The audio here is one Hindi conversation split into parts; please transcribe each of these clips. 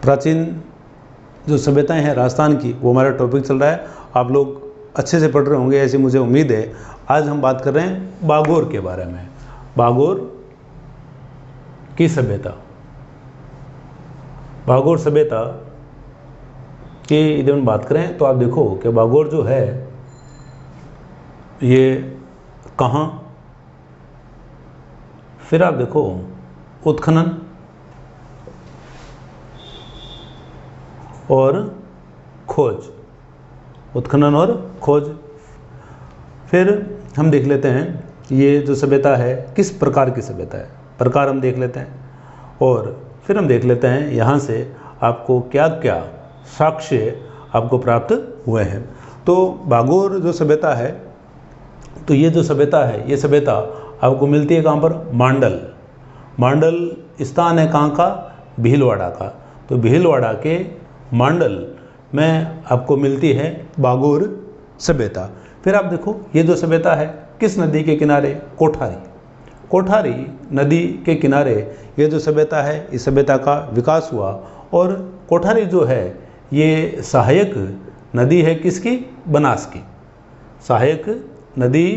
प्राचीन जो सभ्यताएं हैं राजस्थान की, वो हमारा टॉपिक चल रहा है। आप लोग अच्छे से पढ़ रहे होंगे ऐसी मुझे उम्मीद है। आज हम बात कर रहे हैं बागोर के बारे में, बागोर की सभ्यता। बागोर सभ्यता की यदि हम बात करें तो आप देखो कि बागोर जो है ये कहाँ, फिर आप देखो उत्खनन और खोज, उत्खनन और खोज। फिर हम देख लेते हैं ये जो सभ्यता है किस प्रकार की सभ्यता है, प्रकार हम देख लेते हैं। और फिर हम देख लेते हैं यहाँ से आपको क्या क्या साक्ष्य आपको प्राप्त हुए हैं। तो बागोर जो सभ्यता है, तो ये जो सभ्यता है, ये सभ्यता आपको मिलती है कहाँ पर? मांडल। मांडल स्थान है कहाँ का? भीलवाड़ा का। तो भीलवाड़ा के मांडल में आपको मिलती है बागोर सभ्यता। फिर आप देखो ये जो सभ्यता है किस नदी के किनारे? कोठारी। कोठारी नदी के किनारे ये जो सभ्यता है, इस सभ्यता का विकास हुआ। और कोठारी जो है ये सहायक नदी है किसकी? बनास की। सहायक नदी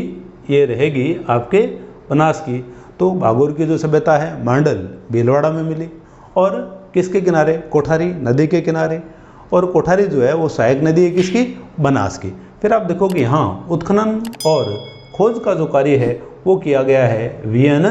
ये रहेगी आपके बनास की। तो बागोर की जो सभ्यता है मांडल भीलवाड़ा में मिली, और किसके किनारे? कोठारी नदी के किनारे। और कोठारी जो है वो सहायक नदी है किसकी? बनास की। फिर आप देखो कि यहाँ उत्खनन और खोज का जो कार्य है वो किया गया है वीएन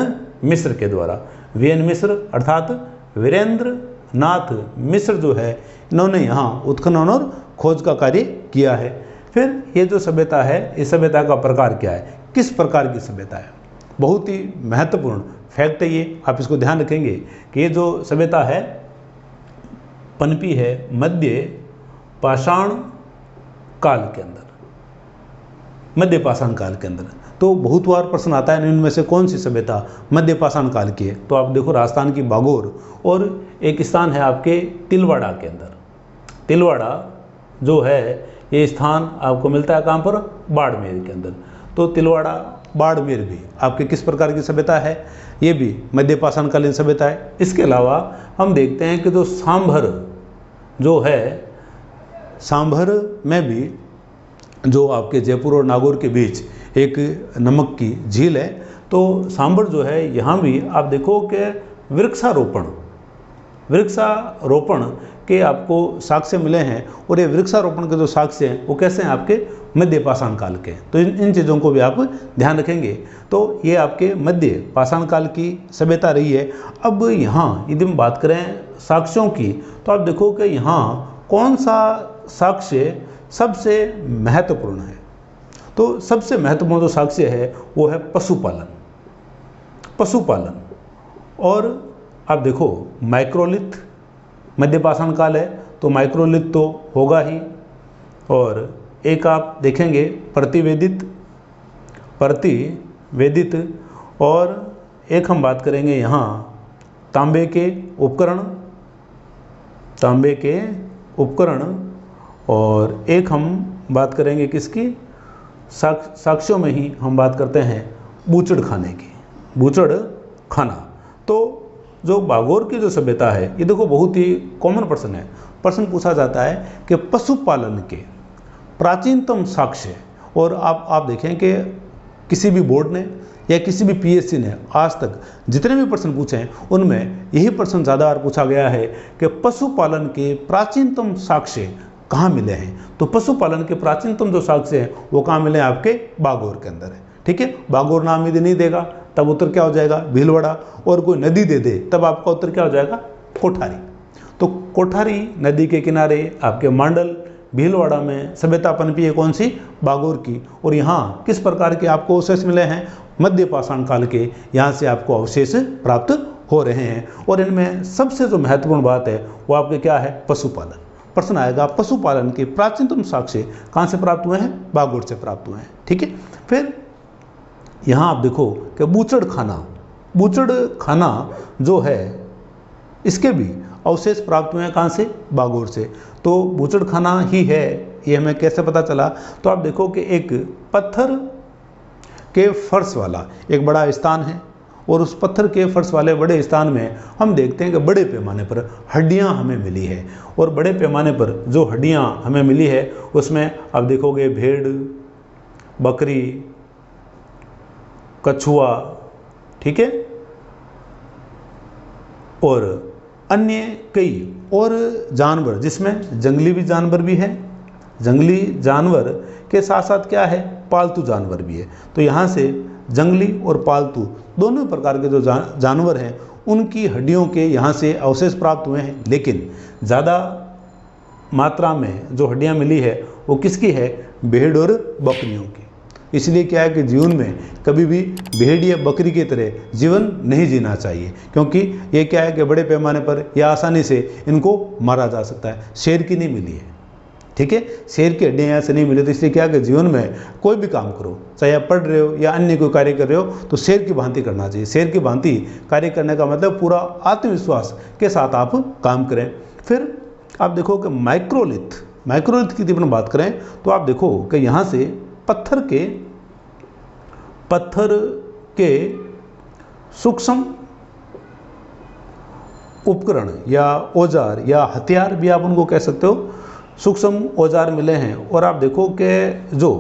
मिश्र के द्वारा। वीएन मिश्र अर्थात वीरेंद्र नाथ मिश्र जो है, इन्होंने यहाँ उत्खनन और खोज का कार्य किया है। फिर ये जो सभ्यता है, इस सभ्यता का प्रकार क्या है, किस प्रकार की सभ्यता है? बहुत ही महत्वपूर्ण फैक्ट है ये, आप इसको ध्यान रखेंगे कि ये जो सभ्यता है पनपी है मध्य पाषाण काल के अंदर, मध्य पाषाण काल के अंदर। तो बहुत बार प्रश्न आता है इनमें से कौन सी सभ्यता मध्य पाषाण काल की है? तो आप देखो राजस्थान की बागोर, और एक स्थान है आपके तिलवाड़ा के अंदर। तिलवाड़ा जो है ये स्थान आपको मिलता है कहाँ पर? बाड़मेर के अंदर। तो तिलवाड़ा बाड़मेर भी आपके किस प्रकार की सभ्यता है? ये भी मध्य पाषाणकालीन सभ्यता है। इसके अलावा हम देखते हैं कि जो सांभर जो है, सांभर में भी जो आपके जयपुर और नागौर के बीच एक नमक की झील है, तो सांभर जो है यहाँ भी आप देखो कि वृक्षारोपण के आपको साक्ष्य मिले हैं। और ये वृक्षारोपण के जो साक्ष्य हैं वो कैसे हैं? आपके मध्य पाषाण काल के। तो इन चीज़ों को भी आप ध्यान रखेंगे। तो ये आपके मध्य पाषाण काल की सभ्यता रही है। अब यहाँ यदि हम बात करें साक्ष्यों की, तो आप देखो कि यहाँ कौन सा साक्ष्य सबसे महत्वपूर्ण है? तो सबसे महत्वपूर्ण जो साक्ष्य है वो है पशुपालन। पशुपालन। और आप देखो माइक्रोलिथ, मध्य पाषाण काल है तो माइक्रोलिथ तो होगा ही। और एक आप देखेंगे प्रतिवेदित, और एक हम बात करेंगे यहाँ तांबे के उपकरण, और एक हम बात करेंगे किसकी? साक्ष्यों में ही हम बात करते हैं बूचड़ खाने की, बूचड़ खाना। तो जो बागोर की जो सभ्यता है, ये देखो बहुत ही कॉमन प्रश्न है। प्रश्न पूछा जाता है कि पशुपालन के प्राचीनतम साक्ष्य। और आप देखें कि किसी भी बोर्ड ने या किसी भी पीएससी ने आज तक जितने भी प्रश्न पूछे हैं उनमें यही प्रश्न ज़्यादा बार पूछा गया है कि पशुपालन के प्राचीनतम साक्ष्य कहाँ मिले हैं। तो पशुपालन के प्राचीनतम जो साक्ष्य हैं वो कहाँ मिले? आपके बागोर के अंदर है। ठीक है, बागोर नाम यदि नहीं देगा तब उत्तर क्या हो जाएगा? भीलवाड़ा। और कोई नदी दे दे तब आपका उत्तर क्या हो जाएगा? कोठारी। तो कोठारी नदी के किनारे आपके मांडल भीलवाड़ा में सभ्यता पनपी है कौन सी? बागोर की। और यहाँ किस प्रकार के आपको अवशेष मिले हैं? मध्य पाषाण काल के यहाँ से आपको अवशेष प्राप्त हो रहे हैं। और इनमें सबसे जो महत्वपूर्ण बात है वो आपके क्या है? पशुपालन। प्रश्न आएगा पशुपालन के प्राचीनतम साक्ष्य कहाँ से प्राप्त हुए हैं? बागोर से प्राप्त हुए हैं। ठीक है, फिर यहाँ आप देखो कि बूचड़ खाना जो है इसके भी अवशेष प्राप्त हुए हैं कहाँ से? बागोर से। तो बूचड़ खाना ही है ये हमें कैसे पता चला? तो आप देखो कि एक पत्थर के फर्श वाला एक बड़ा स्थान है और उस पत्थर के फर्श वाले बड़े स्थान में हम देखते हैं कि बड़े पैमाने पर हड्डियां हमें मिली है। और बड़े पैमाने पर जो हड्डियां हमें मिली है उसमें आप देखोगे भेड़, बकरी, कछुआ, ठीक है, और अन्य कई और जानवर, जिसमें जंगली भी जानवर भी है, जंगली जानवर के साथ साथ क्या है? पालतू जानवर भी है। तो यहाँ से जंगली और पालतू दोनों प्रकार के जो जानवर हैं उनकी हड्डियों के यहाँ से अवशेष प्राप्त हुए हैं। लेकिन ज़्यादा मात्रा में जो हड्डियाँ मिली है वो किसकी है? भेड़ और बकरियों की। इसलिए क्या है कि जीवन में कभी भी भेड़ या बकरी की तरह जीवन नहीं जीना चाहिए, क्योंकि ये क्या है कि बड़े पैमाने पर या आसानी से इनको मारा जा सकता है। शेर की नहीं मिली है, ठीक है, शेर की हड्डियाँ यहाँ से नहीं मिली। तो इसलिए क्या है कि जीवन में कोई भी काम करो, चाहे आप पढ़ रहे हो या अन्य कोई कार्य कर रहे हो, तो शेर की भांति करना चाहिए। शेर की भांति कार्य करने का मतलब पूरा आत्मविश्वास के साथ आप काम करें। फिर आप देखो कि माइक्रोलिथ की यदि बात करें तो आप देखो कि यहाँ से पत्थर के सूक्ष्म उपकरण या औजार या हथियार भी आप उनको कह सकते हो, सूक्ष्म औजार मिले हैं। और आप देखो कि जो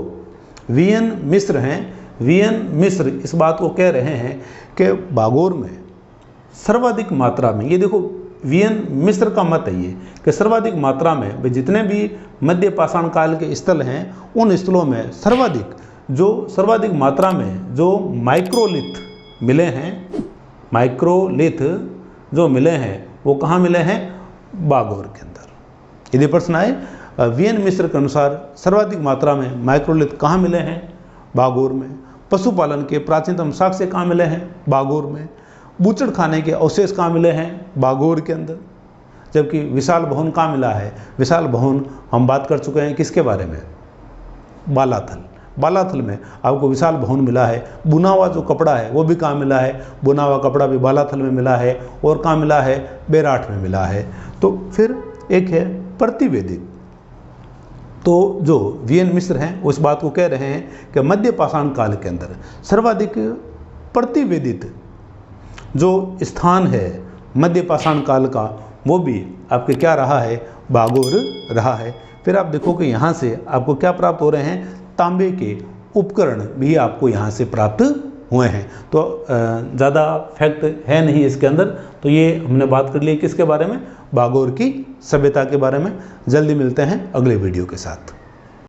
वीएन मिस्र हैं, वीएन मिस्र इस बात को कह रहे हैं कि बागोर में सर्वाधिक मात्रा में, ये देखो वीएन मिस्र का मत है ये कि सर्वाधिक मात्रा में जितने भी मध्य पाषाण काल के स्थल हैं उन स्थलों में सर्वाधिक मात्रा में जो माइक्रोलिथ मिले हैं, माइक्रोलिथ जो मिले हैं वो कहाँ मिले हैं? बागोर के अंदर। यदि प्रश्न आए वीएन मिस्र के अनुसार सर्वाधिक मात्रा में माइक्रोलिथ कहाँ मिले हैं? बागोर में। पशुपालन के प्राचीनतम साक्ष्य कहाँ मिले हैं? बागोर में। बूचड़ खाने के अवशेष कहाँ मिले हैं? बागोर के अंदर। जबकि विशाल भवन कहाँ मिला है? विशाल भवन हम बात कर चुके हैं किसके बारे में? बालाथल में आपको विशाल भवन मिला है। बुना हुआ जो कपड़ा है वो भी कहाँ मिला है? बुना हुआ कपड़ा भी बालाथल में मिला है। और कहाँ मिला है? बेराठ में मिला है। तो फिर एक है प्रतिवेदित। तो जो वीएन मिस्र हैं वो इस बात को कह रहे हैं कि मध्य पाषाण काल के अंदर सर्वाधिक प्रतिवेदित जो स्थान है मध्य पाषाण काल का वो भी आपके क्या रहा है? बागोर रहा है। फिर आप देखो कि यहाँ से आपको क्या प्राप्त हो रहे हैं? तांबे के उपकरण भी आपको यहाँ से प्राप्त हुए हैं। तो ज़्यादा फैक्ट है नहीं इसके अंदर। तो ये हमने बात कर ली किसके बारे में? बागोर की सभ्यता के बारे में। जल्दी मिलते हैं अगले वीडियो के साथ।